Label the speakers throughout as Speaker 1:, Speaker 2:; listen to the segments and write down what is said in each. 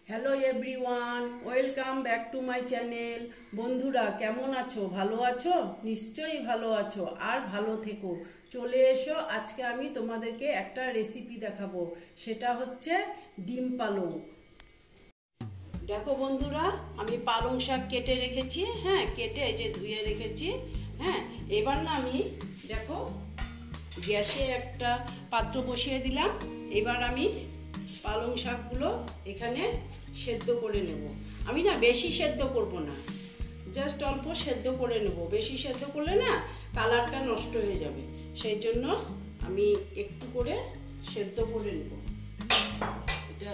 Speaker 1: Hello everyone, welcome back to my channel. বন্ধুরা কেমন আছো? ভালো আছো? নিশ্চয়ই ভালো আছো, আর ভালো থেকো। চলে এসো, আজকে আমি তোমাদেরকে একটা রেসিপি দেখাবো। সেটা হচ্ছে ডিম পালং। দেখো বন্ধুরা, আমি পালং শাক কেটে রেখেছি। হ্যাঁ, কেটে এই যে ধুয়ে রেখেছি। হ্যাঁ, এবার না আমি দেখো গ্যাসে একটা পাত্র বসিয়ে দিলাম। এবার আমি পালং শাকগুলো এখানে সেদ্ধ করে নেব। আমি না বেশি সেদ্ধ করব না, জাস্ট অল্প সেদ্ধ করে নেব। বেশি সেদ্ধ করলে না কালারটা নষ্ট হয়ে যাবে, সেই জন্য আমি একটু করে সেদ্ধ করে নেব। এটা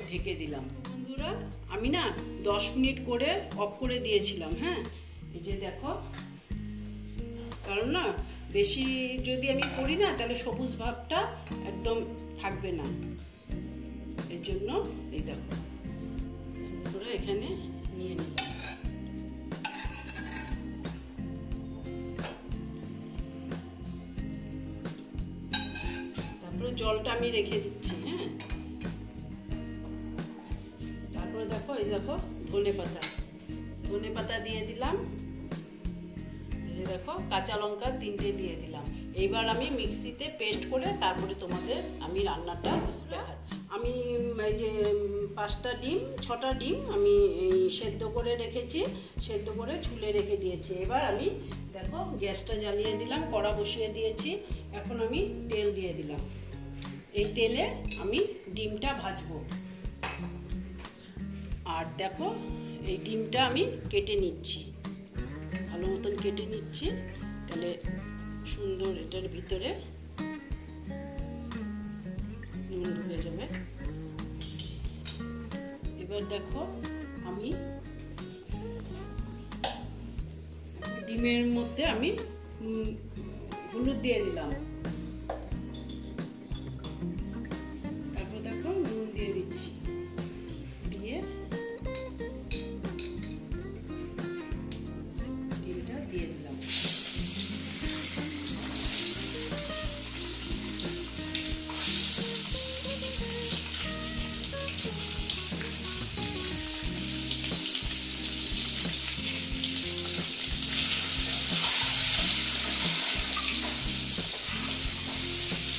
Speaker 1: ঢেকে দিলাম। বন্ধুরা, আমি না 10 মিনিট করে অফ করে দিয়েছিলাম। হ্যাঁ, এই যে দেখো, কারণ না বেশি যদি আমি করি না তাহলে সবুজ ভাবটা একদম থাকবে না, এই জন্য এই দেখো পুরো এখানে নিয়ে নিলাম। তারপরে জলটা আমি রেখে দিচ্ছি। হ্যাঁ, তারপরে দেখো এই দেখো ধনে পাতা দিয়ে দিলাম। দেখো কাঁচা লঙ্কা 3টে দিয়ে দিলাম। এইবার আমি মিক্সিতে পেস্ট করে তারপরে তোমাদের আমি রান্নাটা দেখাচ্ছি। আমি এই যে 6টা ডিম আমি সেদ্ধ করে রেখেছি, সেদ্ধ করে ছুলে রেখে দিয়েছি। এবার আমি দেখো গ্যাসটা জ্বালিয়ে দিলাম, কড়া বসিয়ে দিয়েছি। এখন আমি তেল দিয়ে দিলাম। এই তেলে আমি ডিমটা ভাজবো। আর দেখো এই ডিমটা আমি কেটে নিচ্ছি, ভালো মতন কেটে নিচ্ছি, তাহলে সুন্দর এটার ভিতরে নুন ঢুকে যাবে। এবার দেখো আমি ডিমের মধ্যে আমি হলুদ দিয়ে দিলাম। তারপর দেখো নুন দিয়ে দিচ্ছি, দিয়ে ডিমটা দিয়ে দিলাম।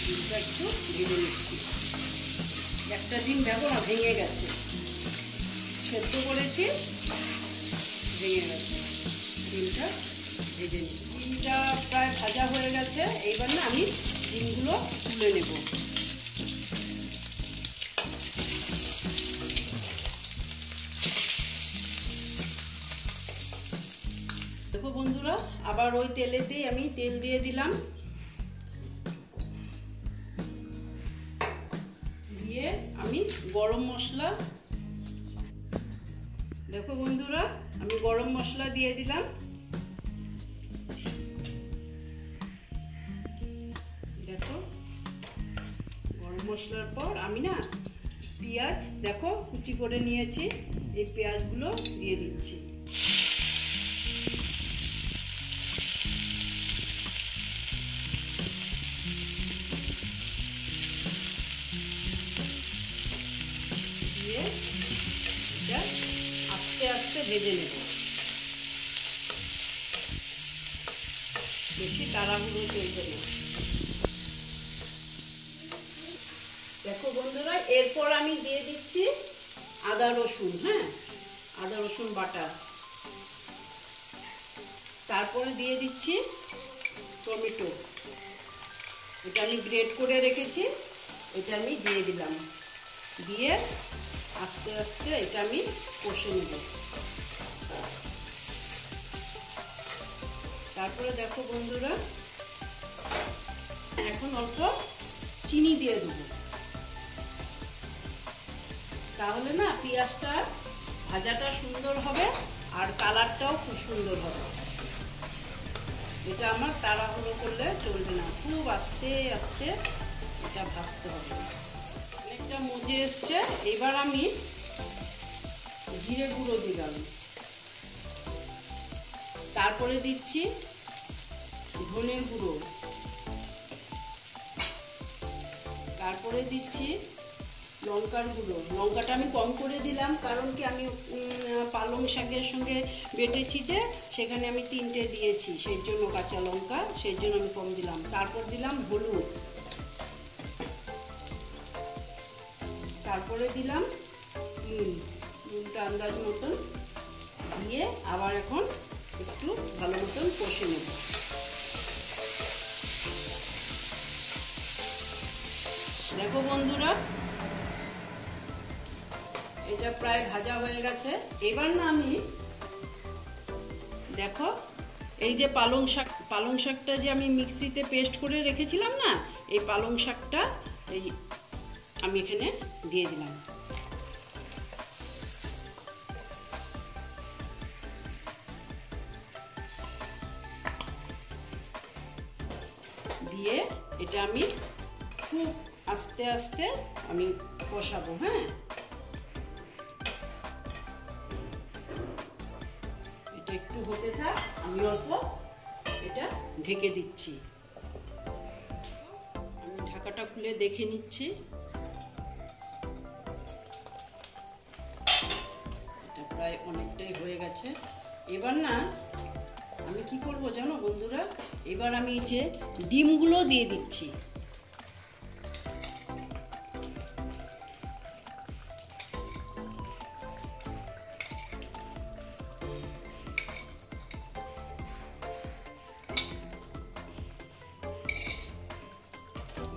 Speaker 1: ডিমটা একটু ভেজে নিচ্ছি। একটা ডিম দেখো না ভেঙে গেছে, সেদ্ধ করেছি, ভেঙে গেছে। ডিমটা ভেজে নিচ্ছি। ডিমটা প্রায় ভাজা হয়ে গেছে। এইবার না আমি ডিমগুলো তুলে নেব। দেখো বন্ধুরা, আবার ওই তেলেতেই আমি তেল দিয়ে দিলাম। দিয়ে আমি গরম মশলা, দেখো বন্ধুরা আমি গরম মশলা দিয়ে দিলাম। দেখো গরম মশলার পর আমি না পেঁয়াজ দেখো কুচি করে নিয়েছি, এই পেঁয়াজগুলো দিয়ে দিচ্ছি। দিয়ে এটা আস্তে আস্তে ভেজে নেব, বেশি তাড়াহুড়ো চলবে না। দেখো বন্ধুরা, এরপর আমি দিয়ে দিচ্ছি আদা রসুন। হ্যাঁ, আদা রসুন বাটা। তারপরে দিয়ে দিচ্ছি টমেটো, এটা আমি গ্রেট করে রেখেছি, এটা আমি দিয়ে দিলাম। দিয়ে আস্তে আস্তে এটা আমি কষে নেব। তারপরে দেখো বন্ধুরা, এখন অল্প চিনি দিয়ে দেবো, তাহলে না পেঁয়াজটা ভাজাটা সুন্দর হবে আর কালারটাও খুব সুন্দর হবে। এটা আমার তাড়াহুড়ো করলে চলবে না, খুব আস্তে আস্তে এটা ভাজতে হবে। অনেকটা মজে এসছে। এবার আমি জিরে গুঁড়ো দিলাম, তারপরে দিচ্ছি ধনে গুঁড়ো, তারপরে দিচ্ছি লঙ্কার গুঁড়ো, লঙ্কাটা আমি কম করে দিলাম, কারণ কি আমি পালং শাকের সঙ্গে বেটেছি যে, সেখানে আমি 3টে দিয়েছি, সেই জন্য কাঁচা লঙ্কা, সেই জন্য আমি কম দিলাম। তারপর দিলাম হলুদ, তারপরে দিলাম নুনটা আন্দাজ মতন দিয়ে আবার এখন একটু ভালো মতন কষে নেব। দেখো বন্ধুরা, এটা প্রায় ভাজা হয়ে গেছে। এবার না আমি দেখো এই যে পালং শাকটা যে আমি মিক্সিতে পেস্ট করে রেখেছিলাম না, এই পালং শাকটা এই আমি এখানে দিয়ে দিলাম। দিয়ে এটা আমি খুব আস্তে আস্তে আমি কষাবো। হ্যাঁ, এটা একটু হতে থাক, আমি অল্প এটা ঢেকে দিচ্ছি। আমি ঢাকাটা খুলে দেখে নিচ্ছি, এটা প্রায় অনেকটাই হয়ে গেছে। এবার না আমি কি করব জানো বন্ধুরা, এবার আমি যে ডিমগুলো দিয়ে দিচ্ছি।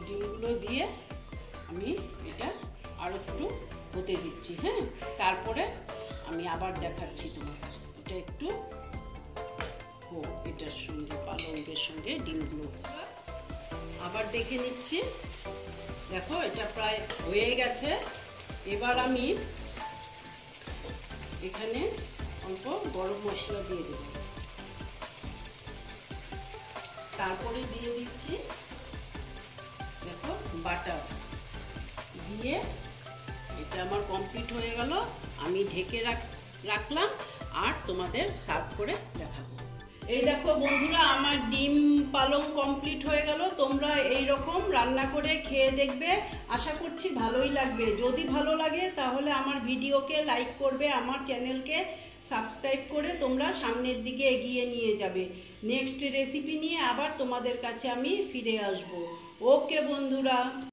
Speaker 1: ডিমগুলো দিয়ে আমি এটা আরো একটু হতে দিচ্ছি। হ্যাঁ, তারপরে আমি আবার দেখাচ্ছি তোমাদের। এটা একটু হোক, এটার সঙ্গে পালংয়ের সঙ্গে ডিমগুলো আবার দেখে নিচ্ছি। দেখো এটা প্রায় হয়ে গেছে। এবার আমি এখানে অল্প গরম মশলা দিয়ে দেব, তারপরে দিয়ে দিচ্ছি দেখো বাটার দিয়ে। এটা আমার কমপ্লিট হয়ে গেল, আমি ঢেকে রাখলাম আর তোমাদের সার্ভ করে দেখাবো। এই দেখো বন্ধুরা, আমার ডিম পালং কমপ্লিট হয়ে গেল। তোমরা এই রকম রান্না করে খেয়ে দেখবে, আশা করছি ভালোই লাগবে। যদি ভালো লাগে তাহলে আমার ভিডিওকে লাইক করবে, আমার চ্যানেলকে সাবস্ক্রাইব করে তোমরা সামনের দিকে এগিয়ে নিয়ে যাবে। নেক্সট রেসিপি নিয়ে আবার তোমাদের কাছে আমি ফিরে আসব। ওকে বন্ধুরা।